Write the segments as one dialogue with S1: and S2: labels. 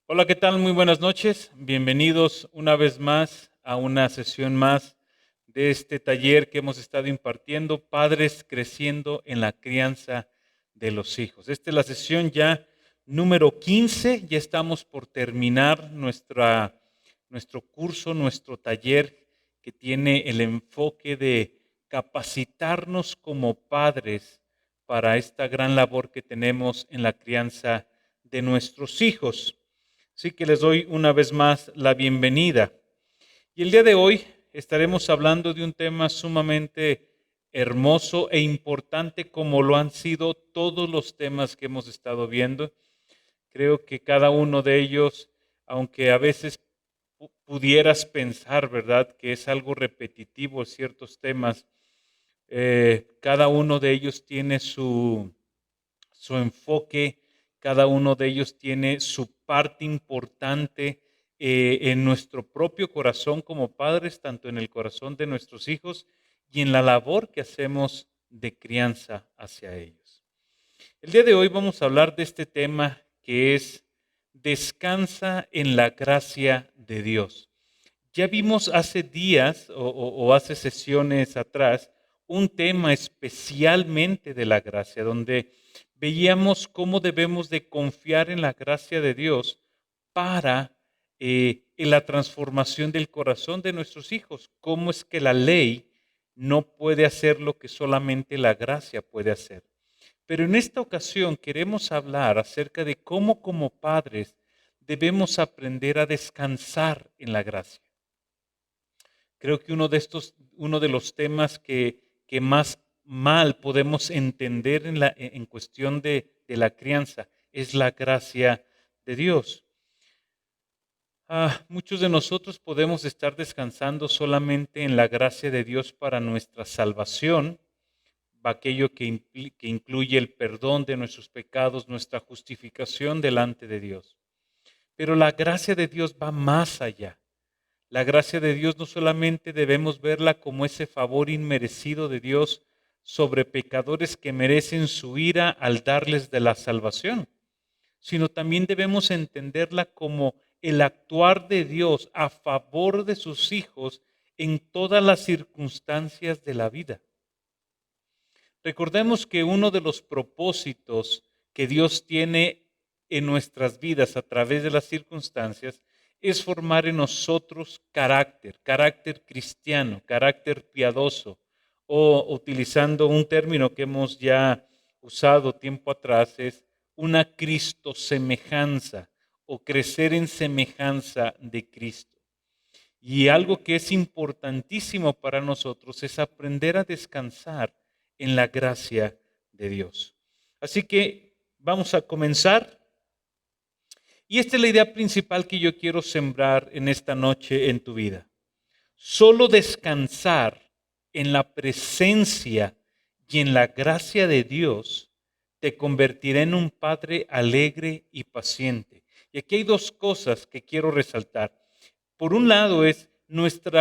S1: Hola, ¿qué tal? Muy buenas noches. Bienvenidos una vez más a una sesión más de este taller que hemos estado impartiendo, Padres creciendo en la crianza de los hijos. Esta es la sesión ya número 15. Ya estamos por terminar nuestro curso, nuestro taller que tiene el enfoque de capacitarnos como padres para esta gran labor que tenemos en la crianza de nuestros hijos. Así que les doy una vez más la bienvenida. Y el día de hoy estaremos hablando de un tema sumamente hermoso e importante como lo han sido todos los temas que hemos estado viendo. Creo que cada uno de ellos, aunque a veces pudieras pensar, ¿verdad?, que es algo repetitivo ciertos temas, cada uno de ellos tiene su enfoque, cada uno de ellos tiene su parte importante en nuestro propio corazón como padres, tanto en el corazón de nuestros hijos y en la labor que hacemos de crianza hacia ellos. El día de hoy vamos a hablar de este tema que es descansa en la gracia de Dios. Ya vimos hace días o hace sesiones atrás un tema especialmente de la gracia, donde veíamos cómo debemos de confiar en la gracia de Dios para en la transformación del corazón de nuestros hijos. Cómo es que la ley no puede hacer lo que solamente la gracia puede hacer. Pero en esta ocasión queremos hablar acerca de cómo como padres debemos aprender a descansar en la gracia. Creo que uno de los temas que más mal podemos entender en cuestión de la crianza es la gracia de Dios. Muchos de nosotros podemos estar descansando solamente en la gracia de Dios para nuestra salvación, aquello que incluye el perdón de nuestros pecados, nuestra justificación delante de Dios. Pero la gracia de Dios va más allá. La gracia de Dios no solamente debemos verla como ese favor inmerecido de Dios sobre pecadores que merecen su ira al darles de la salvación, sino también debemos entenderla como el actuar de Dios a favor de sus hijos en todas las circunstancias de la vida. Recordemos que uno de los propósitos que Dios tiene en nuestras vidas a través de las circunstancias es formar en nosotros carácter cristiano, carácter piadoso, o utilizando un término que hemos ya usado tiempo atrás, es una cristosemejanza o crecer en semejanza de Cristo. Y algo que es importantísimo para nosotros es aprender a descansar en la gracia de Dios. Así que vamos a comenzar. Y esta es la idea principal que yo quiero sembrar en esta noche en tu vida. Solo descansar en la presencia y en la gracia de Dios te convertirá en un padre alegre y paciente. Y aquí hay dos cosas que quiero resaltar. Por un lado es nuestro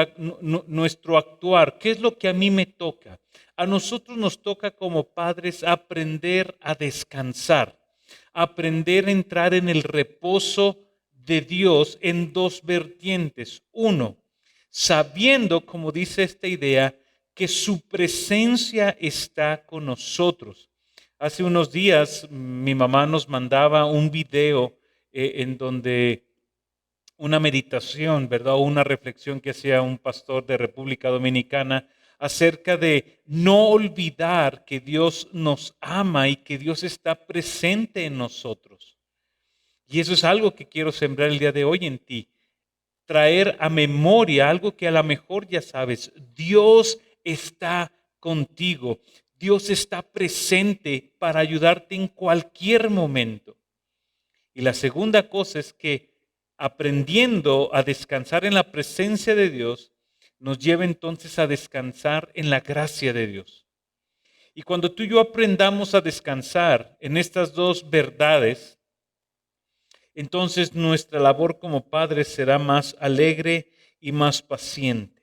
S1: actuar. ¿Qué es lo que a mí me toca? A nosotros nos toca como padres aprender a descansar, aprender a entrar en el reposo de Dios en dos vertientes. Uno, sabiendo, como dice esta idea, que su presencia está con nosotros. Hace unos días mi mamá nos mandaba un video en donde una meditación, ¿verdad? O una reflexión que hacía un pastor de República Dominicana acerca de no olvidar que Dios nos ama y que Dios está presente en nosotros. Y eso es algo que quiero sembrar el día de hoy en ti. Traer a memoria algo que a lo mejor ya sabes. Dios está contigo. Dios está presente para ayudarte en cualquier momento. Y la segunda cosa es que aprendiendo a descansar en la presencia de Dios, nos lleva entonces a descansar en la gracia de Dios. Y cuando tú y yo aprendamos a descansar en estas dos verdades, entonces nuestra labor como padres será más alegre y más paciente.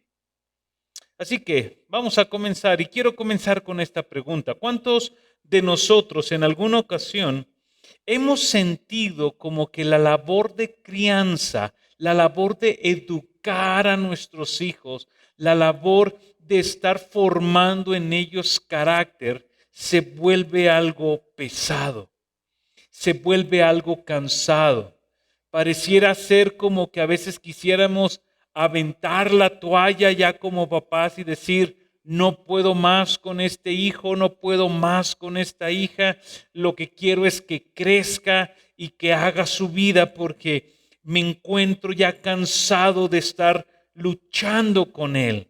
S1: Así que vamos a comenzar y quiero comenzar con esta pregunta. ¿Cuántos de nosotros en alguna ocasión hemos sentido como que la labor de crianza, la labor de educar a nuestros hijos, la labor de estar formando en ellos carácter, se vuelve algo pesado, se vuelve algo cansado. Pareciera ser como que a veces quisiéramos aventar la toalla ya como papás y decir, no puedo más con este hijo, no puedo más con esta hija, lo que quiero es que crezca y que haga su vida porque me encuentro ya cansado de estar luchando con él.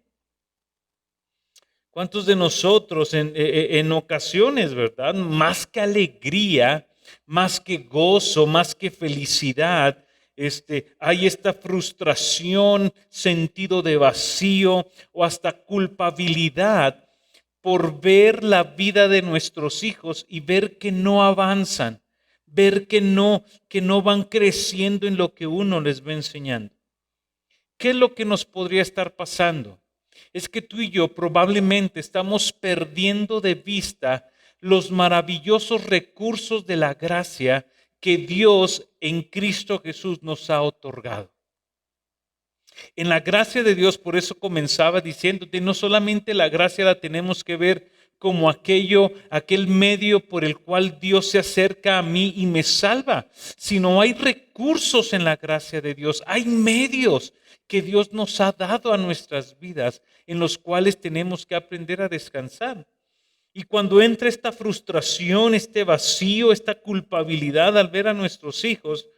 S1: ¿Cuántos de nosotros en ocasiones, verdad, más que alegría, más que gozo, más que felicidad, hay esta frustración, sentido de vacío o hasta culpabilidad por ver la vida de nuestros hijos y ver que no avanzan, ver que no van creciendo en lo que uno les va enseñando? ¿Qué es lo que nos podría estar pasando? Es que tú y yo probablemente estamos perdiendo de vista los maravillosos recursos de la gracia que Dios en Cristo Jesús nos ha otorgado. En la gracia de Dios, por eso comenzaba diciéndote, no solamente la gracia la tenemos que ver como aquel medio por el cual Dios se acerca a mí y me salva, sino hay recursos en la gracia de Dios, hay medios que Dios nos ha dado a nuestras vidas en los cuales tenemos que aprender a descansar. Y cuando entra esta frustración, este vacío, esta culpabilidad al ver a nuestros hijos,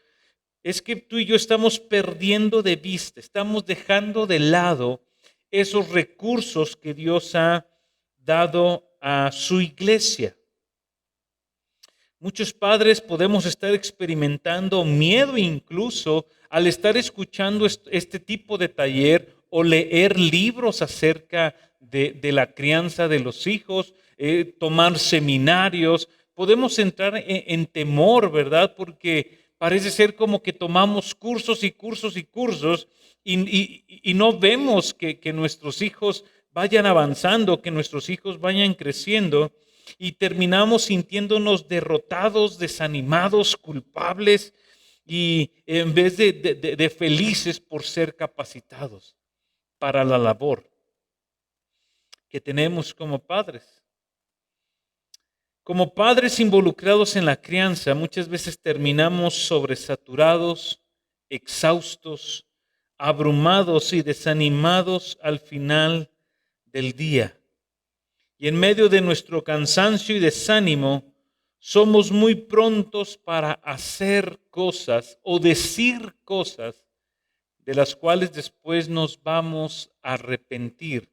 S1: es que tú y yo estamos perdiendo de vista, estamos dejando de lado esos recursos que Dios ha dado a su iglesia. Muchos padres podemos estar experimentando miedo incluso al estar escuchando este tipo de taller o leer libros acerca de la crianza de los hijos, tomar seminarios. Podemos entrar en temor, ¿verdad? Porque parece ser como que tomamos cursos y cursos y cursos y no vemos que nuestros hijos vayan avanzando, que nuestros hijos vayan creciendo. Y terminamos sintiéndonos derrotados, desanimados, culpables y en vez de felices por ser capacitados para la labor que tenemos como padres. Como padres involucrados en la crianza, muchas veces terminamos sobresaturados, exhaustos, abrumados y desanimados al final del día. Y en medio de nuestro cansancio y desánimo, somos muy prontos para hacer cosas o decir cosas de las cuales después nos vamos a arrepentir,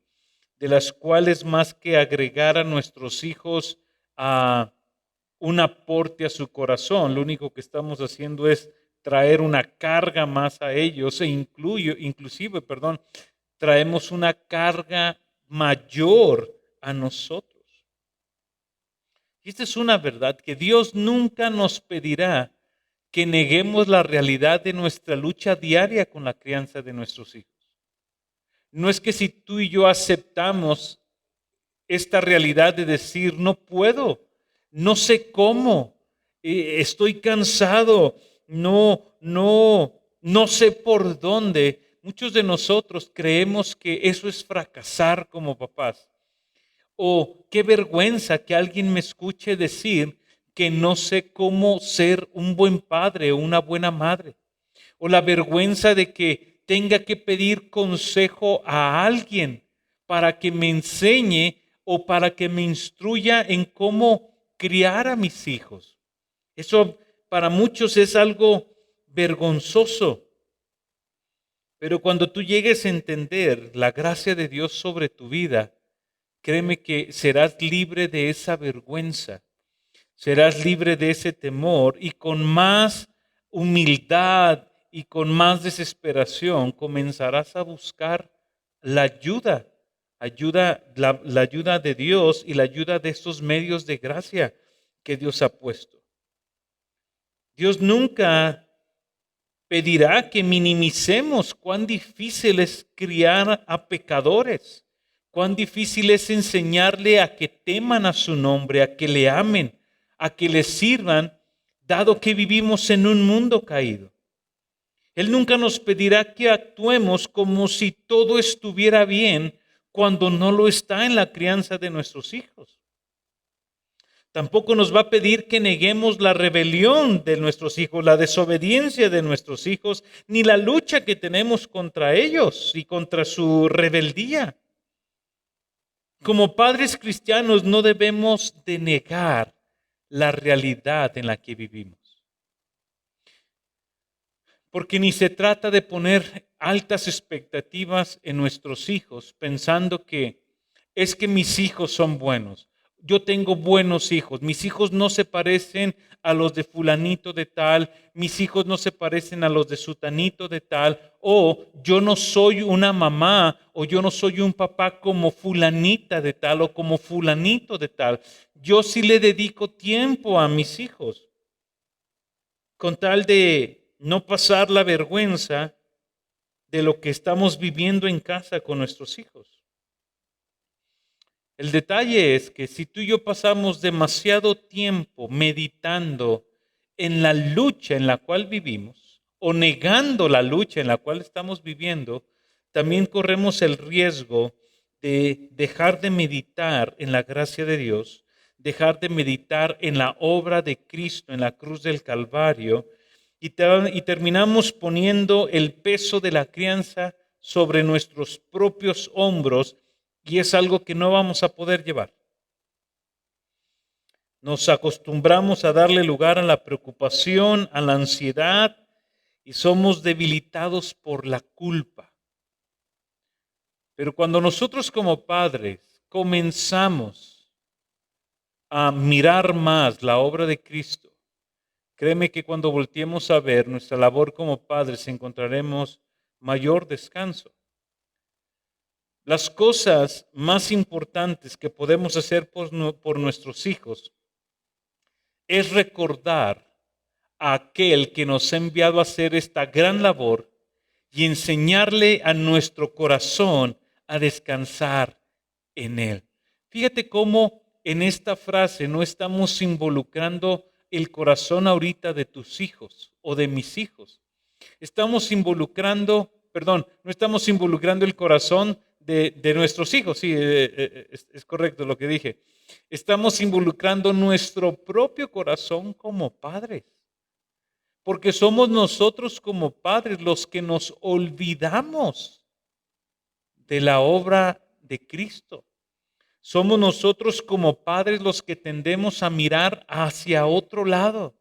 S1: de las cuales más que agregar a nuestros hijos a un aporte a su corazón, lo único que estamos haciendo es traer una carga más a ellos inclusive, traemos una carga mayor a nosotros. Y esta es una verdad, que Dios nunca nos pedirá que neguemos la realidad de nuestra lucha diaria con la crianza de nuestros hijos. No es que si tú y yo aceptamos esta realidad de decir, no puedo, no sé cómo, estoy cansado, no sé por dónde. Muchos de nosotros creemos que eso es fracasar como papás. O qué vergüenza que alguien me escuche decir que no sé cómo ser un buen padre o una buena madre. O la vergüenza de que tenga que pedir consejo a alguien para que me enseñe o para que me instruya en cómo criar a mis hijos. Eso para muchos es algo vergonzoso. Pero cuando tú llegues a entender la gracia de Dios sobre tu vida, créeme que serás libre de esa vergüenza, serás libre de ese temor y con más humildad y con más desesperación comenzarás a buscar la ayuda de Dios y la ayuda de estos medios de gracia que Dios ha puesto. Dios nunca pedirá que minimicemos cuán difícil es criar a pecadores. Cuán difícil es enseñarle a que teman a su nombre, a que le amen, a que le sirvan dado que vivimos en un mundo caído. Él nunca nos pedirá que actuemos como si todo estuviera bien cuando no lo está en la crianza de nuestros hijos. Tampoco nos va a pedir que neguemos la rebelión de nuestros hijos, la desobediencia de nuestros hijos, ni la lucha que tenemos contra ellos y contra su rebeldía. Como padres cristianos no debemos de negar la realidad en la que vivimos. Porque ni se trata de poner altas expectativas en nuestros hijos pensando que es que mis hijos son buenos. Yo tengo buenos hijos. Mis hijos no se parecen a los de fulanito de tal. Mis hijos no se parecen a los de sutanito de tal. O yo no soy una mamá o yo no soy un papá como fulanita de tal o como fulanito de tal. Yo sí le dedico tiempo a mis hijos con tal de no pasar la vergüenza de lo que estamos viviendo en casa con nuestros hijos. El detalle es que si tú y yo pasamos demasiado tiempo meditando en la lucha en la cual vivimos o negando la lucha en la cual estamos viviendo, también corremos el riesgo de dejar de meditar en la gracia de Dios, dejar de meditar en la obra de Cristo en la cruz del Calvario y terminamos poniendo el peso de la crianza sobre nuestros propios hombros. Y es algo que no vamos a poder llevar. Nos acostumbramos a darle lugar a la preocupación, a la ansiedad, y somos debilitados por la culpa. Pero cuando nosotros como padres comenzamos a mirar más la obra de Cristo, créeme que cuando volteemos a ver nuestra labor como padres encontraremos mayor descanso. Las cosas más importantes que podemos hacer por nuestros hijos es recordar a aquel que nos ha enviado a hacer esta gran labor y enseñarle a nuestro corazón a descansar en él. Fíjate cómo en esta frase no estamos involucrando el corazón ahorita de tus hijos o de mis hijos. No estamos involucrando el corazón de nuestros hijos. Sí, es correcto lo que dije. Estamos involucrando nuestro propio corazón como padres. Porque somos nosotros como padres los que nos olvidamos de la obra de Cristo. Somos nosotros como padres los que tendemos a mirar hacia otro lado.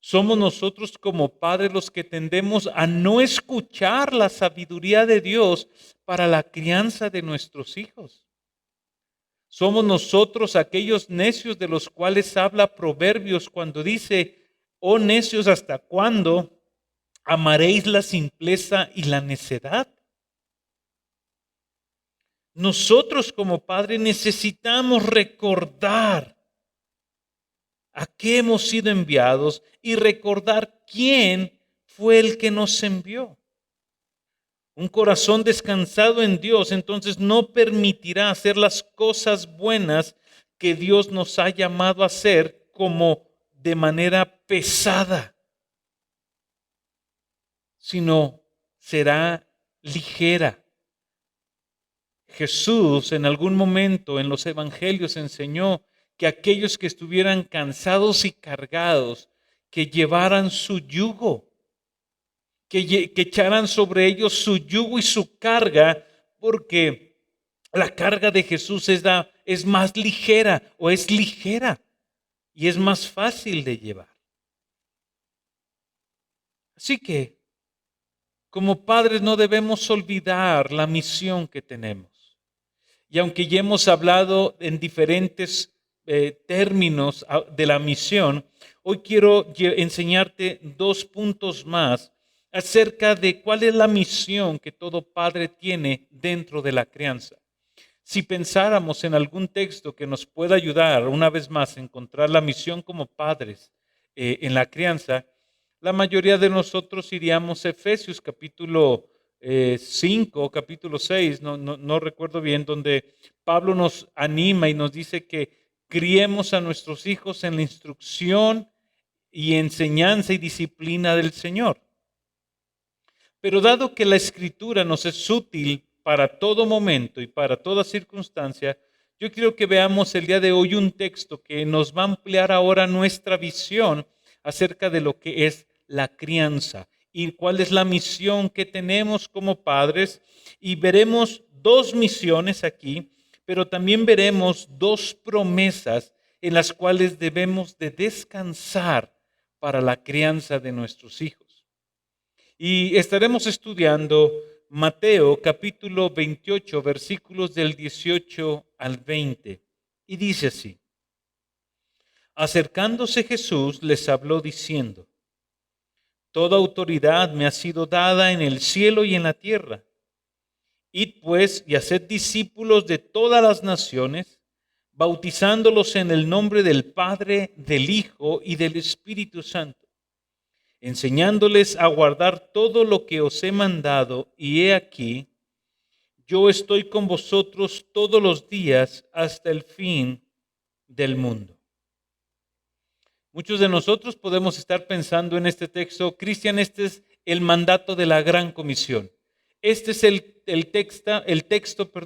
S1: Somos nosotros como padres los que tendemos a no escuchar la sabiduría de Dios para la crianza de nuestros hijos. Somos nosotros aquellos necios de los cuales habla Proverbios cuando dice: oh necios, ¿hasta cuándo amaréis la simpleza y la necedad? Nosotros como padres necesitamos recordar a qué hemos sido enviados y recordar quién fue el que nos envió. Un corazón descansado en Dios entonces no permitirá hacer las cosas buenas que Dios nos ha llamado a hacer como de manera pesada, sino será ligera. Jesús en algún momento en los evangelios enseñó que aquellos que estuvieran cansados y cargados, que llevaran su yugo, que echaran sobre ellos su yugo y su carga, porque la carga de Jesús es más ligera o es ligera y es más fácil de llevar. Así que, como padres no debemos olvidar la misión que tenemos. Y aunque ya hemos hablado en diferentes términos de la misión, hoy quiero enseñarte 2 puntos más acerca de cuál es la misión que todo padre tiene dentro de la crianza. Si pensáramos en algún texto que nos pueda ayudar una vez más a encontrar la misión como padres en la crianza, la mayoría de nosotros iríamos a Efesios capítulo 5, capítulo 6, no recuerdo bien, donde Pablo nos anima y nos dice que criemos a nuestros hijos en la instrucción y enseñanza y disciplina del Señor. Pero dado que la Escritura nos es útil para todo momento y para toda circunstancia, yo quiero que veamos el día de hoy un texto que nos va a ampliar ahora nuestra visión acerca de lo que es la crianza y cuál es la misión que tenemos como padres. Y veremos dos misiones aquí, pero también veremos dos promesas en las cuales debemos de descansar para la crianza de nuestros hijos. Y estaremos estudiando Mateo capítulo 28, versículos del 18 al 20. Y dice así: acercándose Jesús les habló diciendo: toda autoridad me ha sido dada en el cielo y en la tierra. Id pues y haced discípulos de todas las naciones, bautizándolos en el nombre del Padre, del Hijo y del Espíritu Santo, enseñándoles a guardar todo lo que os he mandado, y he aquí, yo estoy con vosotros todos los días hasta el fin del mundo. Muchos de nosotros podemos estar pensando en este texto: Cristian, este es el mandato de la gran comisión. Este es el texto,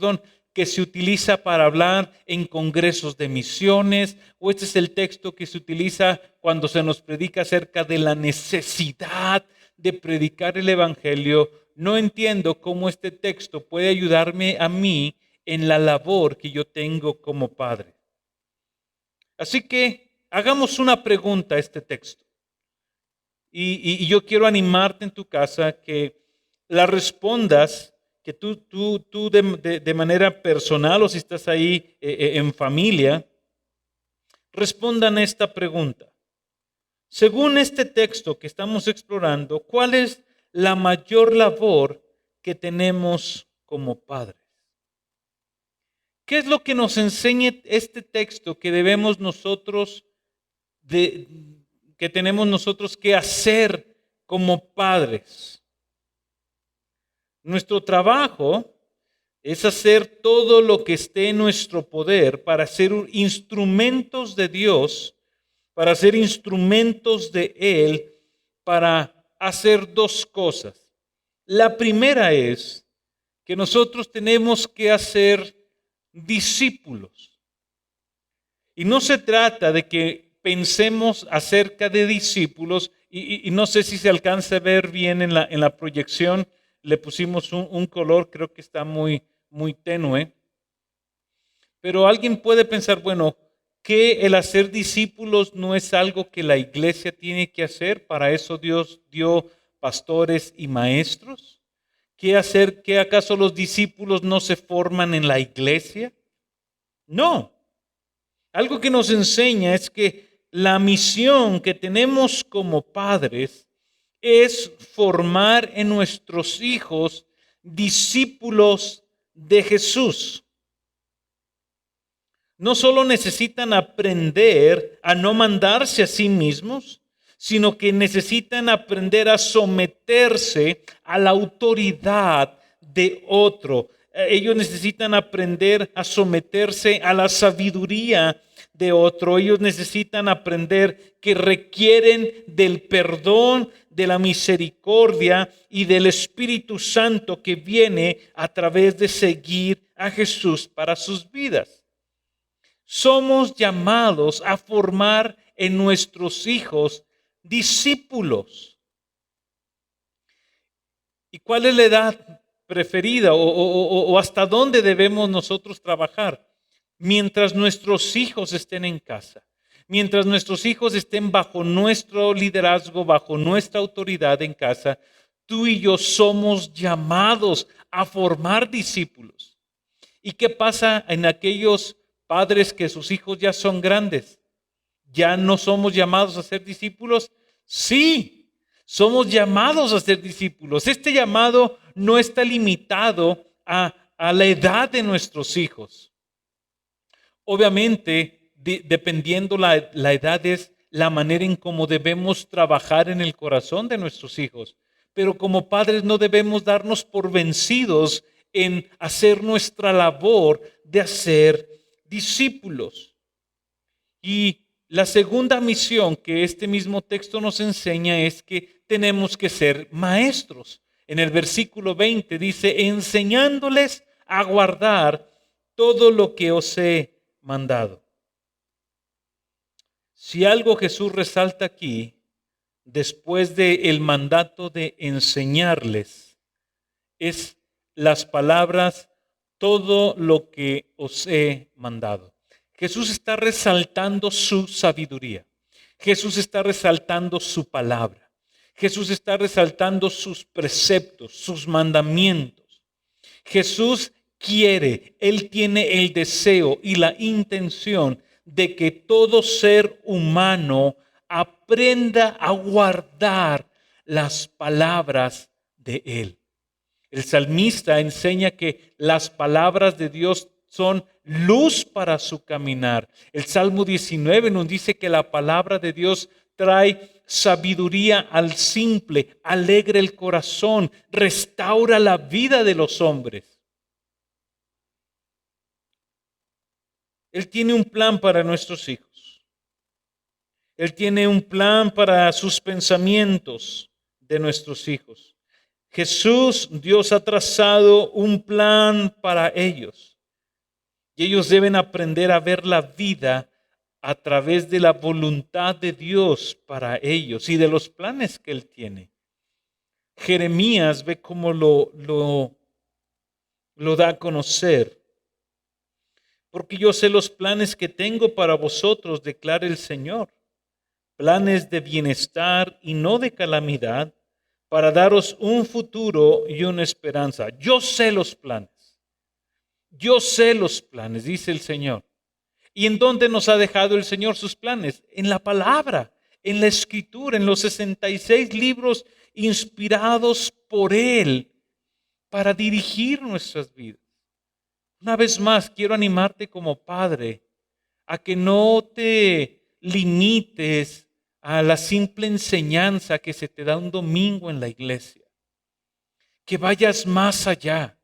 S1: que se utiliza para hablar en congresos de misiones, o este es el texto que se utiliza cuando se nos predica acerca de la necesidad de predicar el evangelio. No entiendo cómo este texto puede ayudarme a mí en la labor que yo tengo como padre. Así que hagamos una pregunta a este texto. Y yo quiero animarte en tu casa que la respondas, que tú de manera personal, o si estás ahí en familia, respondan esta pregunta. Según este texto que estamos explorando, ¿cuál es la mayor labor que tenemos como padres? ¿Qué es lo que nos enseña este texto que debemos nosotros que tenemos nosotros que hacer como padres? Nuestro trabajo es hacer todo lo que esté en nuestro poder para ser instrumentos de Dios, para ser instrumentos de Él, para hacer dos cosas. La primera es que nosotros tenemos que hacer discípulos. Y no se trata de que pensemos acerca de discípulos, y no sé si se alcanza a ver bien en la proyección. Le pusimos un color, creo que está muy tenue. Pero alguien puede pensar, bueno, que el hacer discípulos no es algo que la iglesia tiene que hacer. Para eso Dios dio pastores y maestros. ¿Que acaso los discípulos no se forman en la iglesia? No. Algo que nos enseña es que la misión que tenemos como padres es formar en nuestros hijos discípulos de Jesús. No solo necesitan aprender a no mandarse a sí mismos, sino que necesitan aprender a someterse a la autoridad de otro. Ellos necesitan aprender a someterse a la sabiduría de otro. Ellos necesitan aprender que requieren del perdón, de la misericordia y del Espíritu Santo que viene a través de seguir a Jesús para sus vidas. Somos llamados a formar en nuestros hijos discípulos. ¿Y cuál es la edad preferida o hasta dónde debemos nosotros trabajar? Mientras nuestros hijos estén en casa, mientras nuestros hijos estén bajo nuestro liderazgo, bajo nuestra autoridad en casa, tú y yo somos llamados a formar discípulos. ¿Y qué pasa en aquellos padres que sus hijos ya son grandes? ¿Ya no somos llamados a ser discípulos? Sí, somos llamados a ser discípulos. Este llamado no está limitado a la edad de nuestros hijos. Obviamente, dependiendo la edad, es la manera en cómo debemos trabajar en el corazón de nuestros hijos. Pero como padres no debemos darnos por vencidos en hacer nuestra labor de hacer discípulos. Y La segunda misión que este mismo texto nos enseña es que tenemos que ser maestros. En el versículo 20 dice, enseñándoles a guardar todo lo que os he mandado. Si algo Jesús resalta aquí, después del mandato de enseñarles, es las palabras, todo lo que os he mandado. Jesús está resaltando su sabiduría. Jesús está resaltando su palabra. Jesús está resaltando sus preceptos, sus mandamientos. Jesús quiere, Él tiene el deseo y la intención de que todo ser humano aprenda a guardar las palabras de Él. El salmista enseña que las palabras de Dios son luz para su caminar. El Salmo 19 nos dice que la palabra de Dios trae sabiduría al simple, alegra el corazón, restaura la vida de los hombres. Él tiene un plan para nuestros hijos. Él tiene un plan para sus pensamientos de nuestros hijos. Jesús, Dios ha trazado un plan para ellos. Y ellos deben aprender a ver la vida a través de la voluntad de Dios para ellos y de los planes que Él tiene. Jeremías ve cómo lo da a conocer. Porque yo sé los planes que tengo para vosotros, declara el Señor. Planes de bienestar y no de calamidad, para daros un futuro y una esperanza. Yo sé los planes. Yo sé los planes, dice el Señor. ¿Y en dónde nos ha dejado el Señor sus planes? En la palabra, en la Escritura, en los 66 libros inspirados por Él para dirigir nuestras vidas. Una vez más, quiero animarte como padre a que no te limites a la simple enseñanza que se te da un domingo en la iglesia. Que vayas más allá,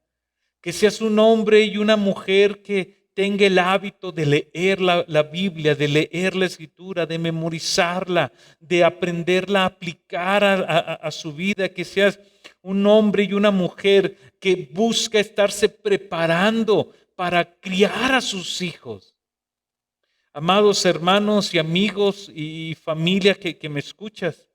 S1: que seas un hombre y una mujer que tenga el hábito de leer la Biblia, de leer la Escritura, de memorizarla, de aprenderla a aplicar a su vida, que seas un hombre y una mujer que busca estarse preparando para criar a sus hijos. Amados hermanos y amigos y familia que me escuchas,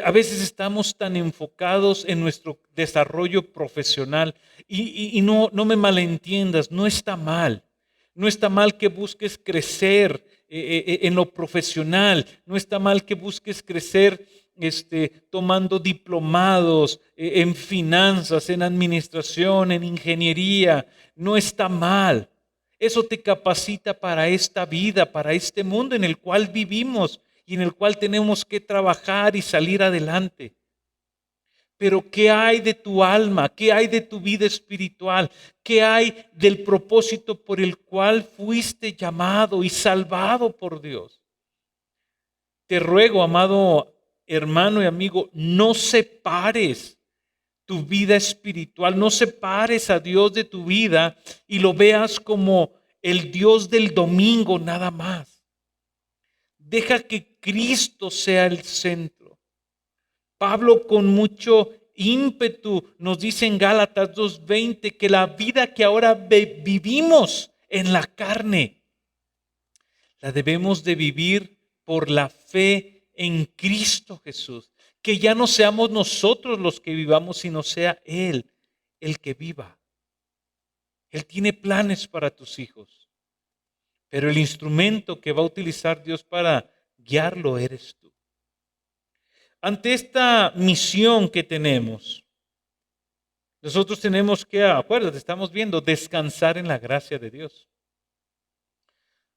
S1: a veces estamos tan enfocados en nuestro desarrollo profesional y no me malentiendas, no está mal. No está mal que busques crecer en lo profesional, no está mal que busques crecer tomando diplomados en finanzas, en administración, en ingeniería, no está mal. Eso te capacita para esta vida, para este mundo en el cual vivimos y en el cual tenemos que trabajar y salir adelante. Pero ¿qué hay de tu alma? ¿Qué hay de tu vida espiritual? ¿Qué hay del propósito por el cual fuiste llamado y salvado por Dios? Te ruego, amado hermano y amigo, no separes tu vida espiritual, no separes a Dios de tu vida y lo veas como el Dios del domingo nada más. Deja que Cristo sea el centro. Pablo con mucho ímpetu nos dice en Gálatas 2:20 que la vida que ahora vivimos en la carne, la debemos de vivir por la fe en Cristo Jesús. Que ya no seamos nosotros los que vivamos, sino sea Él el que viva. Él tiene planes para tus hijos. Pero el instrumento que va a utilizar Dios para guiarlo eres tú. Ante esta misión que tenemos, nosotros tenemos que, acuérdate, estamos viendo, descansar en la gracia de Dios.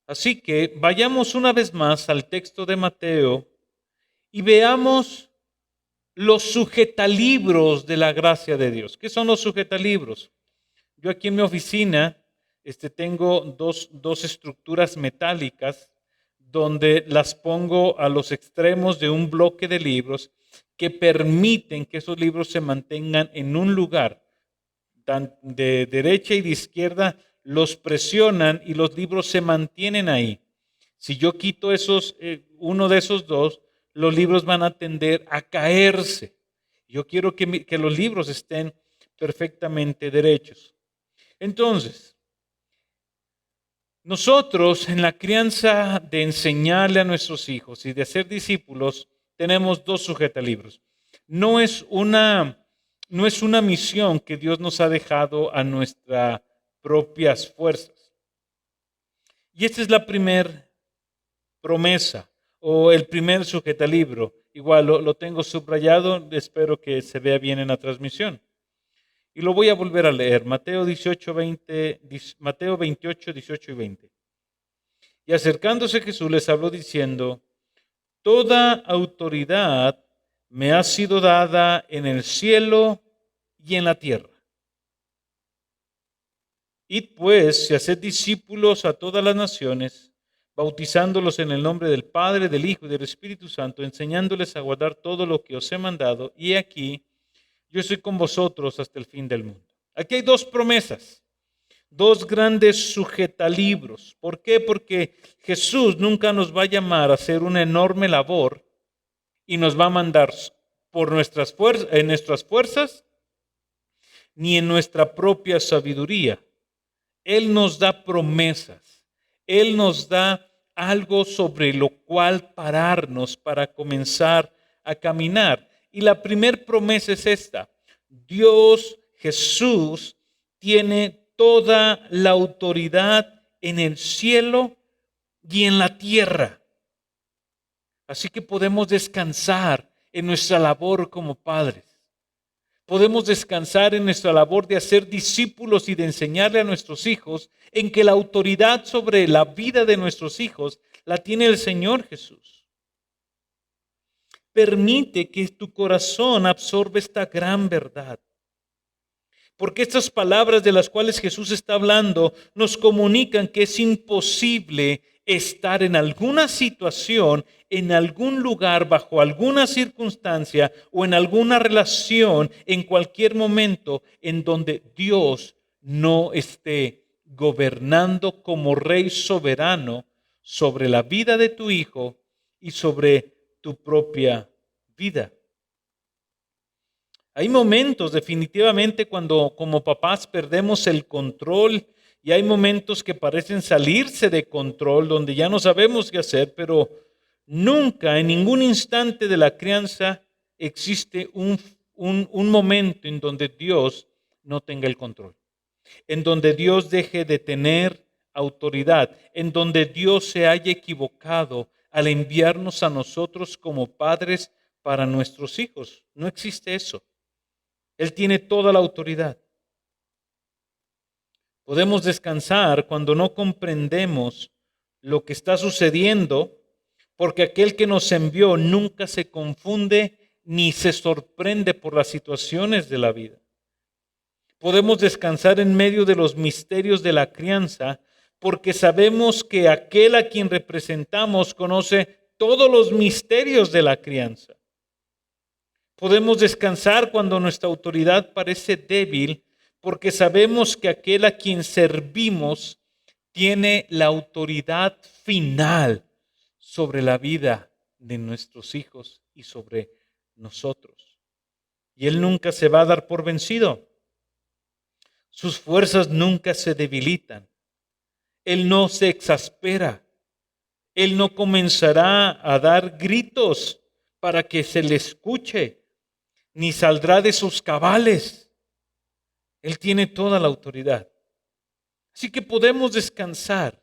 S1: Así que vayamos una vez más al texto de Mateo y veamos los sujetalibros de la gracia de Dios. ¿Qué son los sujetalibros? Yo aquí en mi oficina tengo dos estructuras metálicas donde las pongo a los extremos de un bloque de libros que permiten que esos libros se mantengan en un lugar. De derecha y de izquierda los presionan y los libros se mantienen ahí. Si yo quito uno de esos dos, los libros van a tender a caerse. Yo quiero que los libros estén perfectamente derechos. Entonces, nosotros en la crianza de enseñarle a nuestros hijos y de hacer discípulos, tenemos dos sujetalibros. No es una misión que Dios nos ha dejado a nuestras propias fuerzas. Y esta es la primera promesa o el primer sujetalibro. Igual lo tengo subrayado, espero que se vea bien en la transmisión. Y lo voy a volver a leer, Mateo 28, 18 y 20. Y acercándose Jesús les habló diciendo, toda autoridad me ha sido dada en el cielo y en la tierra. Id pues y haced discípulos a todas las naciones, bautizándolos en el nombre del Padre, del Hijo y del Espíritu Santo, enseñándoles a guardar todo lo que os he mandado. Y aquí, yo estoy con vosotros hasta el fin del mundo. Aquí hay dos promesas, dos grandes sujetalibros. ¿Por qué? Porque Jesús nunca nos va a llamar a hacer una enorme labor y nos va a mandar en nuestras fuerzas ni en nuestra propia sabiduría. Él nos da promesas. Él nos da algo sobre lo cual pararnos para comenzar a caminar. Y la primera promesa es esta. Dios, Jesús, tiene toda la autoridad en el cielo y en la tierra. Así que podemos descansar en nuestra labor como padres. Podemos descansar en nuestra labor de hacer discípulos y de enseñarle a nuestros hijos en que la autoridad sobre la vida de nuestros hijos la tiene el Señor Jesús. Permite que tu corazón absorba esta gran verdad. Porque estas palabras de las cuales Jesús está hablando nos comunican que es imposible estar en alguna situación, en algún lugar, bajo alguna circunstancia o en alguna relación, en cualquier momento en donde Dios no esté gobernando como Rey soberano sobre la vida de tu hijo y sobre tu propia vida. Hay momentos definitivamente cuando como papás perdemos el control y hay momentos que parecen salirse de control, donde ya no sabemos qué hacer, pero nunca en ningún instante de la crianza existe un momento en donde Dios no tenga el control, en donde Dios deje de tener autoridad, en donde Dios se haya equivocado al enviarnos a nosotros como padres para nuestros hijos. No existe eso. Él tiene toda la autoridad. Podemos descansar cuando no comprendemos lo que está sucediendo, porque aquel que nos envió nunca se confunde ni se sorprende por las situaciones de la vida. Podemos descansar en medio de los misterios de la crianza, porque sabemos que aquel a quien representamos conoce todos los misterios de la crianza. Podemos descansar cuando nuestra autoridad parece débil, porque sabemos que aquel a quien servimos tiene la autoridad final sobre la vida de nuestros hijos y sobre nosotros. Y Él nunca se va a dar por vencido. Sus fuerzas nunca se debilitan. Él no se exaspera. Él no comenzará a dar gritos para que se le escuche, ni saldrá de sus cabales. Él tiene toda la autoridad. Así que podemos descansar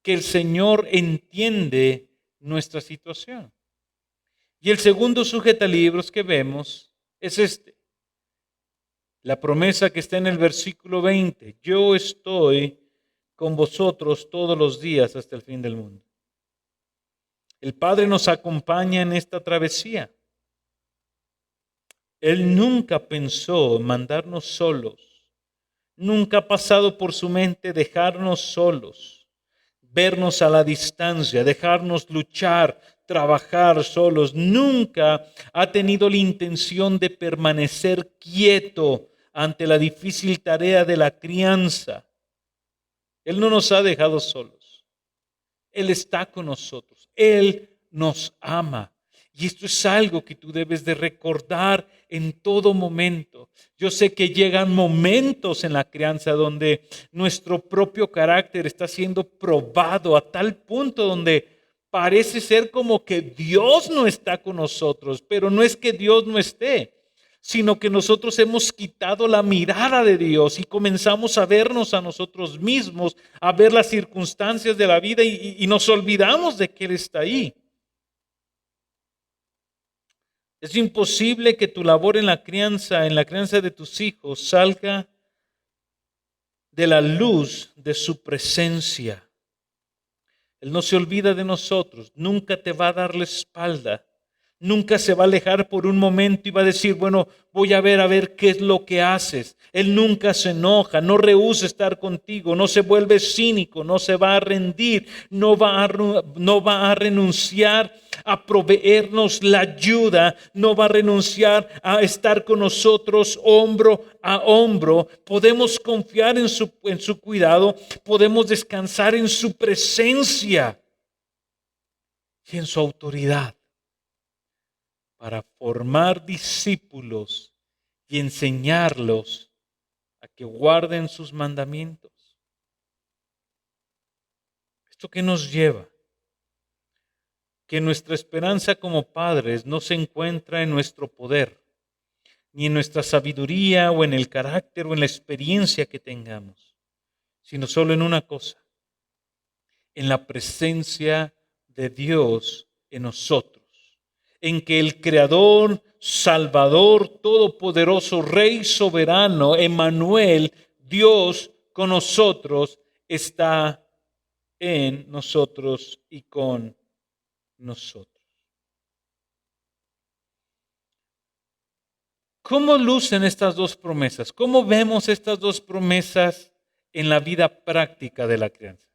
S1: que el Señor entiende nuestra situación. Y el segundo sujetalibros que vemos es este. La promesa que está en el versículo 20. Yo estoy con vosotros todos los días hasta el fin del mundo. El Padre nos acompaña en esta travesía. Él nunca pensó mandarnos solos. Nunca ha pasado por su mente dejarnos solos, vernos a la distancia, dejarnos luchar, trabajar solos. Nunca ha tenido la intención de permanecer quieto ante la difícil tarea de la crianza. Él no nos ha dejado solos. Él está con nosotros. Él nos ama. Y esto es algo que tú debes de recordar en todo momento. Yo sé que llegan momentos en la crianza donde nuestro propio carácter está siendo probado a tal punto donde parece ser como que Dios no está con nosotros, pero no es que Dios no esté, sino que nosotros hemos quitado la mirada de Dios y comenzamos a vernos a nosotros mismos, a ver las circunstancias de la vida y nos olvidamos de que Él está ahí. Es imposible que tu labor en la crianza de tus hijos, salga de la luz de su presencia. Él no se olvida de nosotros, nunca te va a dar la espalda, nunca se va a alejar por un momento y va a decir, bueno, voy a ver qué es lo que haces. Él nunca se enoja, no rehúsa estar contigo, no se vuelve cínico, no se va a rendir, no va a renunciar a proveernos la ayuda, no va a renunciar a estar con nosotros hombro a hombro. Podemos confiar en su cuidado, podemos descansar en su presencia y en su autoridad para formar discípulos y enseñarlos a que guarden sus mandamientos. ¿Esto qué nos lleva? Que nuestra esperanza como padres no se encuentra en nuestro poder, ni en nuestra sabiduría o en el carácter o en la experiencia que tengamos, sino solo en una cosa, en la presencia de Dios en nosotros, en que el Creador, Salvador, Todopoderoso, Rey soberano, Emmanuel, Dios con nosotros, está en nosotros y con nosotros. ¿Cómo lucen estas dos promesas? ¿Cómo vemos estas dos promesas en la vida práctica de la crianza?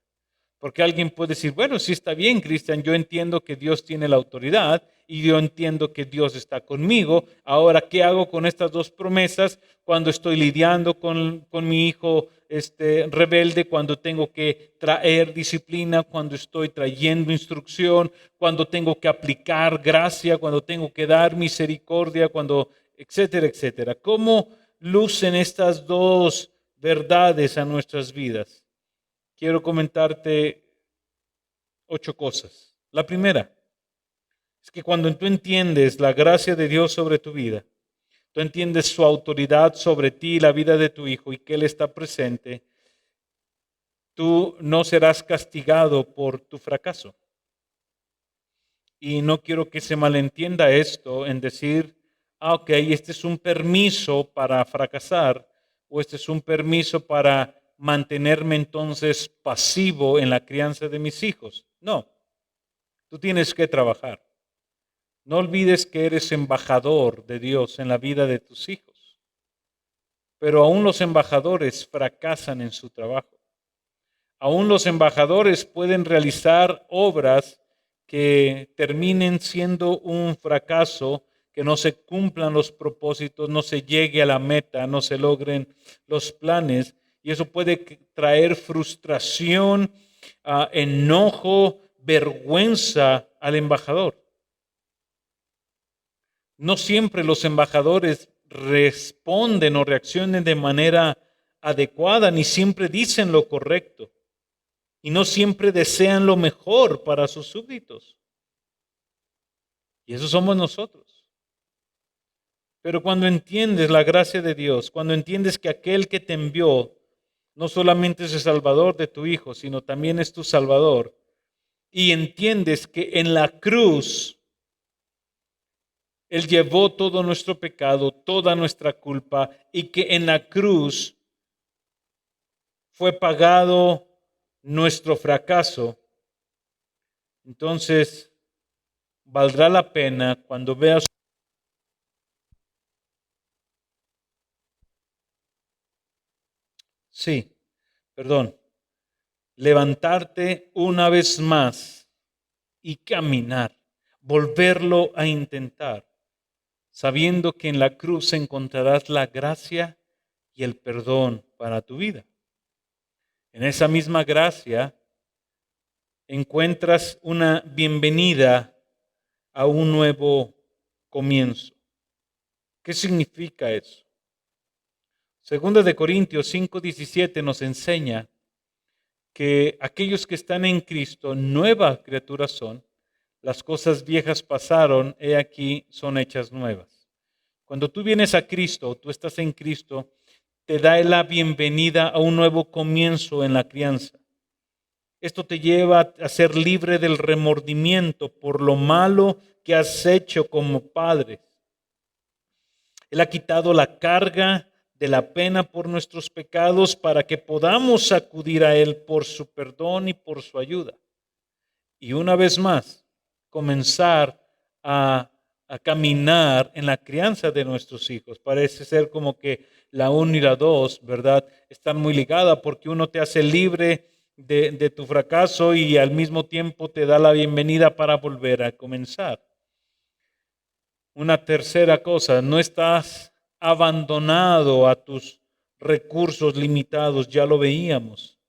S1: Porque alguien puede decir, bueno, sí está bien, Cristian, yo entiendo que Dios tiene la autoridad y yo entiendo que Dios está conmigo. Ahora, ¿qué hago con estas dos promesas cuando estoy lidiando con mi hijo rebelde, cuando tengo que traer disciplina, cuando estoy trayendo instrucción, cuando tengo que aplicar gracia, cuando tengo que dar misericordia, cuando etcétera, etcétera? ¿Cómo lucen estas dos verdades a nuestras vidas? Quiero comentarte 8 cosas. La primera es que cuando tú entiendes la gracia de Dios sobre tu vida, tú entiendes su autoridad sobre ti y la vida de tu hijo y que Él está presente, tú no serás castigado por tu fracaso. Y no quiero que se malentienda esto en decir, ok, este es un permiso para fracasar o este es un permiso para mantenerme entonces pasivo en la crianza de mis hijos. No, tú tienes que trabajar. No olvides que eres embajador de Dios en la vida de tus hijos. Pero aún los embajadores fracasan en su trabajo. Aún los embajadores pueden realizar obras que terminen siendo un fracaso, que no se cumplan los propósitos, no se llegue a la meta, no se logren los planes. Y eso puede traer frustración, enojo, vergüenza al embajador. No siempre los embajadores responden o reaccionan de manera adecuada, ni siempre dicen lo correcto. Y no siempre desean lo mejor para sus súbditos. Y eso somos nosotros. Pero cuando entiendes la gracia de Dios, cuando entiendes que aquel que te envió no solamente es el Salvador de tu hijo, sino también es tu Salvador, y entiendes que en la cruz Él llevó todo nuestro pecado, toda nuestra culpa, y que en la cruz fue pagado nuestro fracaso, entonces valdrá la pena cuando veas levantarte una vez más y caminar, volverlo a intentar, sabiendo que en la cruz encontrarás la gracia y el perdón para tu vida. En esa misma gracia encuentras una bienvenida a un nuevo comienzo. ¿Qué significa eso? Segunda de Corintios 5:17 nos enseña que aquellos que están en Cristo, nueva criatura son, las cosas viejas pasaron, he aquí son hechas nuevas. Cuando tú vienes a Cristo, tú estás en Cristo, te da la bienvenida a un nuevo comienzo en la crianza. Esto te lleva a ser libre del remordimiento por lo malo que has hecho como padre. Él ha quitado la carga de la pena por nuestros pecados para que podamos acudir a Él por su perdón y por su ayuda. Y una vez más, comenzar a caminar en la crianza de nuestros hijos. Parece ser como que la 1 y la 2, ¿verdad? Están muy ligadas porque uno te hace libre de tu fracaso y al mismo tiempo te da la bienvenida para volver a comenzar. Una tercera cosa, no estás abandonado a tus recursos limitados, ya lo veíamos.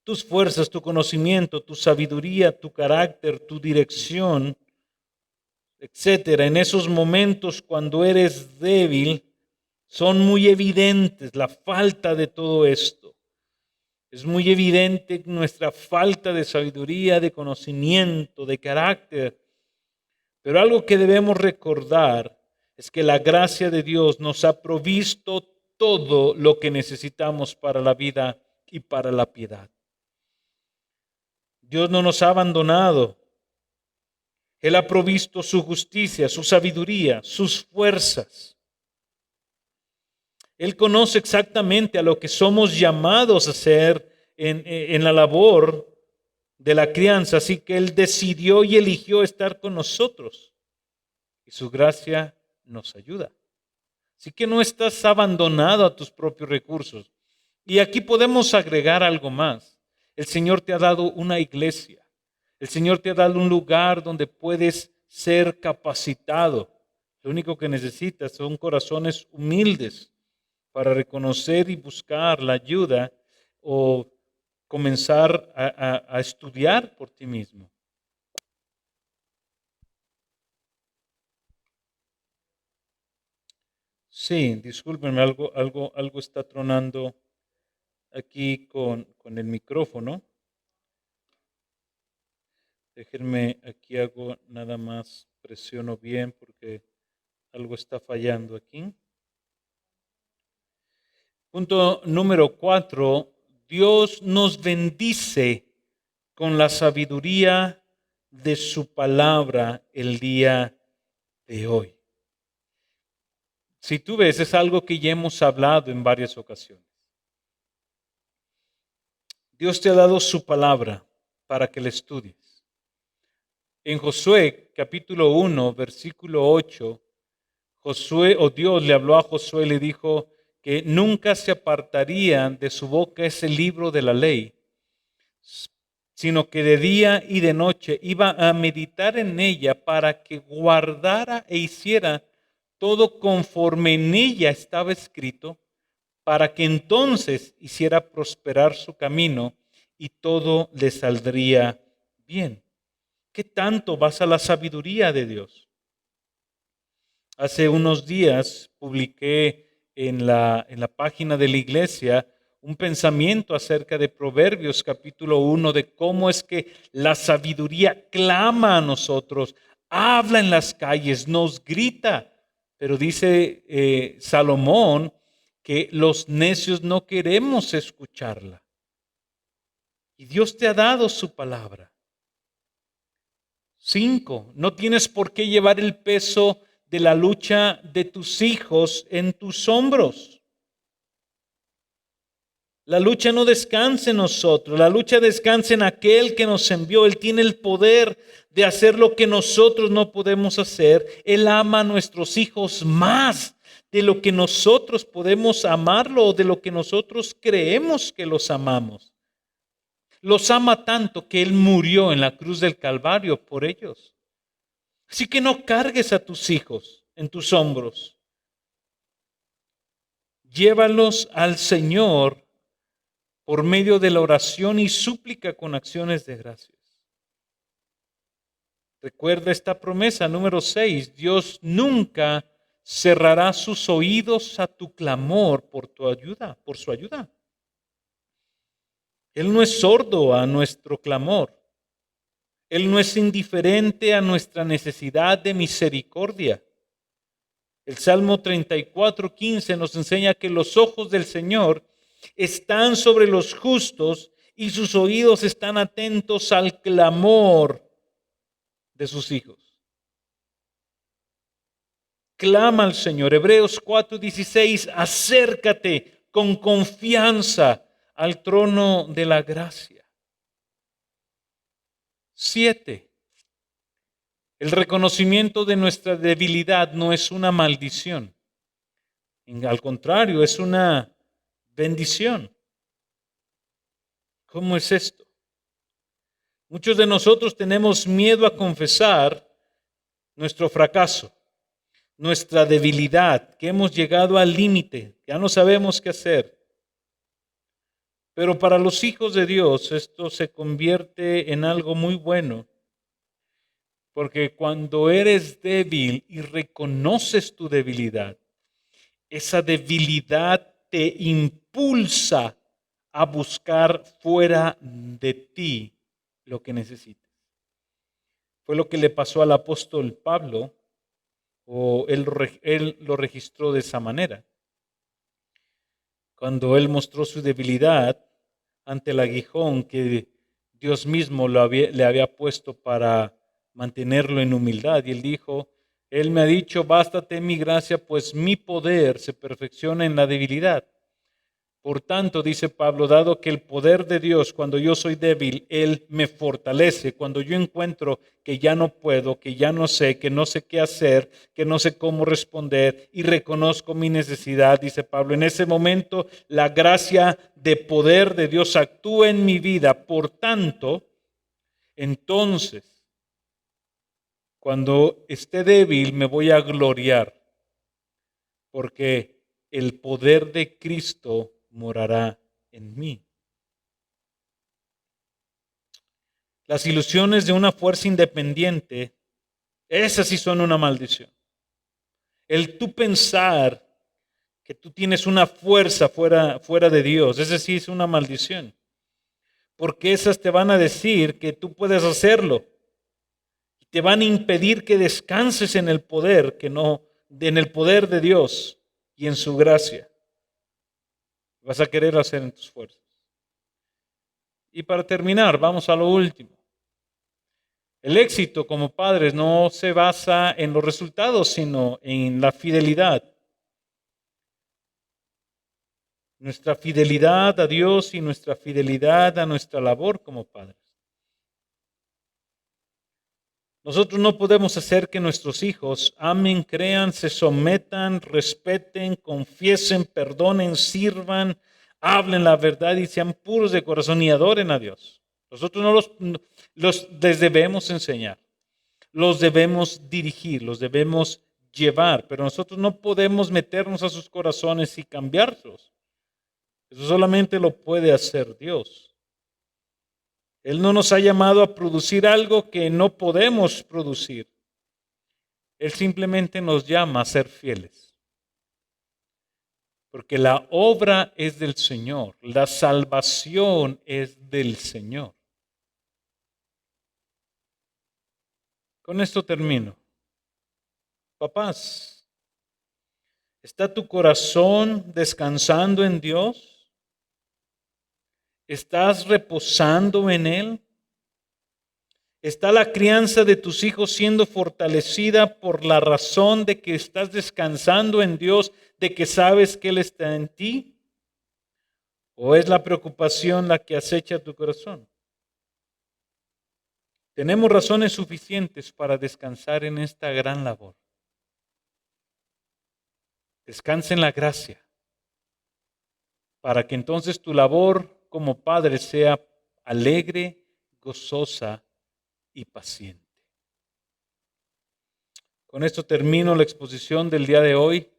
S1: Tus fuerzas, tu conocimiento, tu sabiduría, tu carácter, tu dirección, etcétera, en esos momentos cuando eres débil, son muy evidentes la falta de todo esto. Es muy evidente nuestra falta de sabiduría, de conocimiento, de carácter. Pero algo que debemos recordar es que la gracia de Dios nos ha provisto todo lo que necesitamos para la vida y para la piedad. Dios no nos ha abandonado. Él ha provisto su justicia, su sabiduría, sus fuerzas. Él conoce exactamente a lo que somos llamados a hacer en la labor de la crianza, así que Él decidió y eligió estar con nosotros. Y su gracia nos ayuda. Así que no estás abandonado a tus propios recursos. Y aquí podemos agregar algo más. El Señor te ha dado una iglesia. El Señor te ha dado un lugar donde puedes ser capacitado. Lo único que necesitas son corazones humildes para reconocer y buscar la ayuda o comenzar a estudiar por ti mismo. Sí, discúlpenme, algo está tronando aquí con el micrófono. Déjenme, aquí hago nada más, presiono bien porque algo está fallando aquí. Punto número 4, Dios nos bendice con la sabiduría de su palabra el día de hoy. Si tú ves, es algo que ya hemos hablado en varias ocasiones. Dios te ha dado su palabra para que la estudies. En Josué capítulo 1, versículo 8, Josué o Dios le habló a Josué y le dijo que nunca se apartaría de su boca ese libro de la ley, sino que de día y de noche iba a meditar en ella para que guardara e hiciera todo conforme en ella estaba escrito, para que entonces hiciera prosperar su camino y todo le saldría bien. ¿Qué tanto vas a la sabiduría de Dios? Hace unos días publiqué en la página de la iglesia un pensamiento acerca de Proverbios capítulo 1, de cómo es que la sabiduría clama a nosotros, habla en las calles, nos grita. Pero dice Salomón que los necios no queremos escucharla. Y Dios te ha dado su palabra. 5, no tienes por qué llevar el peso de la lucha de tus hijos en tus hombros. La lucha no descansa en nosotros, la lucha descansa en aquel que nos envió. Él tiene el poder de hacer lo que nosotros no podemos hacer. Él ama a nuestros hijos más de lo que nosotros podemos amarlo o de lo que nosotros creemos que los amamos. Los ama tanto que Él murió en la cruz del Calvario por ellos. Así que no cargues a tus hijos en tus hombros. Llévalos al Señor, por medio de la oración y súplica con acciones de gracias. Recuerda esta promesa, número 6. Dios nunca cerrará sus oídos a tu clamor por tu ayuda, por su ayuda. Él no es sordo a nuestro clamor. Él no es indiferente a nuestra necesidad de misericordia. El Salmo 34:15 nos enseña que los ojos del Señor están sobre los justos y sus oídos están atentos al clamor de sus hijos. Clama al Señor. Hebreos 4:16, acércate con confianza al trono de la gracia. 7. El reconocimiento de nuestra debilidad no es una maldición. Al contrario, es una bendición. ¿Cómo es esto? Muchos de nosotros tenemos miedo a confesar nuestro fracaso, nuestra debilidad, que hemos llegado al límite, ya no sabemos qué hacer. Pero para los hijos de Dios esto se convierte en algo muy bueno, porque cuando eres débil y reconoces tu debilidad, esa debilidad te impulsa a buscar fuera de ti lo que necesitas. Fue lo que le pasó al apóstol Pablo, o él lo registró de esa manera. Cuando él mostró su debilidad ante el aguijón que Dios mismo le había puesto para mantenerlo en humildad. Y él dijo, Él me ha dicho, bástate mi gracia, pues mi poder se perfecciona en la debilidad. Por tanto, dice Pablo, dado que el poder de Dios, cuando yo soy débil, Él me fortalece. Cuando yo encuentro que ya no puedo, que ya no sé, que no sé qué hacer, que no sé cómo responder y reconozco mi necesidad, dice Pablo, en ese momento la gracia de poder de Dios actúa en mi vida. Por tanto, entonces, cuando esté débil, me voy a gloriar, porque el poder de Cristo morará en mí. Las ilusiones de una fuerza independiente, esas sí son una maldición. El tú pensar que tú tienes una fuerza fuera de Dios, ese sí es una maldición. Porque esas te van a decir que tú puedes hacerlo. Y te van a impedir que descanses en el poder, en el poder de Dios y en su gracia. Vas a querer hacer en tus fuerzas. Y para terminar, vamos a lo último. El éxito como padres no se basa en los resultados, sino en la fidelidad. Nuestra fidelidad a Dios y nuestra fidelidad a nuestra labor como padres. Nosotros no podemos hacer que nuestros hijos amen, crean, se sometan, respeten, confiesen, perdonen, sirvan, hablen la verdad y sean puros de corazón y adoren a Dios. Nosotros no les debemos enseñar, los debemos dirigir, los debemos llevar, pero nosotros no podemos meternos a sus corazones y cambiarlos. Eso solamente lo puede hacer Dios. Él no nos ha llamado a producir algo que no podemos producir. Él simplemente nos llama a ser fieles. Porque la obra es del Señor, la salvación es del Señor. Con esto termino. Papás, ¿está tu corazón descansando en Dios? ¿Estás reposando en Él? ¿Está la crianza de tus hijos siendo fortalecida por la razón de que estás descansando en Dios, de que sabes que Él está en ti? ¿O es la preocupación la que acecha tu corazón? Tenemos razones suficientes para descansar en esta gran labor. Descansa en la gracia, para que entonces tu labor como padre sea alegre, gozosa y paciente. Con esto termino la exposición del día de hoy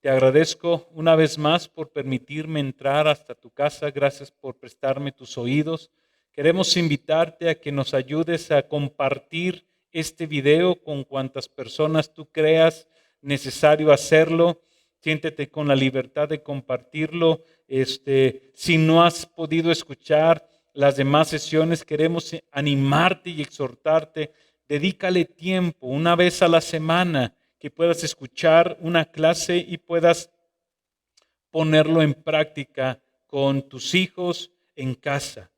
S1: Te agradezco una vez más por permitirme entrar hasta tu casa. Gracias por prestarme tus oídos. Queremos invitarte a que nos ayudes a compartir este video con cuantas personas tú creas necesario hacerlo. Siéntete con la libertad de compartirlo. Si no has podido escuchar las demás sesiones, queremos animarte y exhortarte. Dedícale tiempo, una vez a la semana, que puedas escuchar una clase y puedas ponerlo en práctica con tus hijos en casa.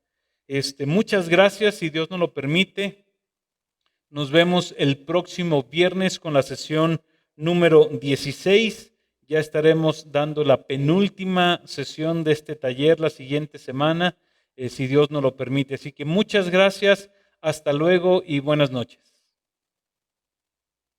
S1: Muchas gracias, si Dios nos lo permite. Nos vemos el próximo viernes con la sesión número 16. Ya estaremos dando la penúltima sesión de este taller la siguiente semana, si Dios nos lo permite. Así que muchas gracias, hasta luego y buenas noches.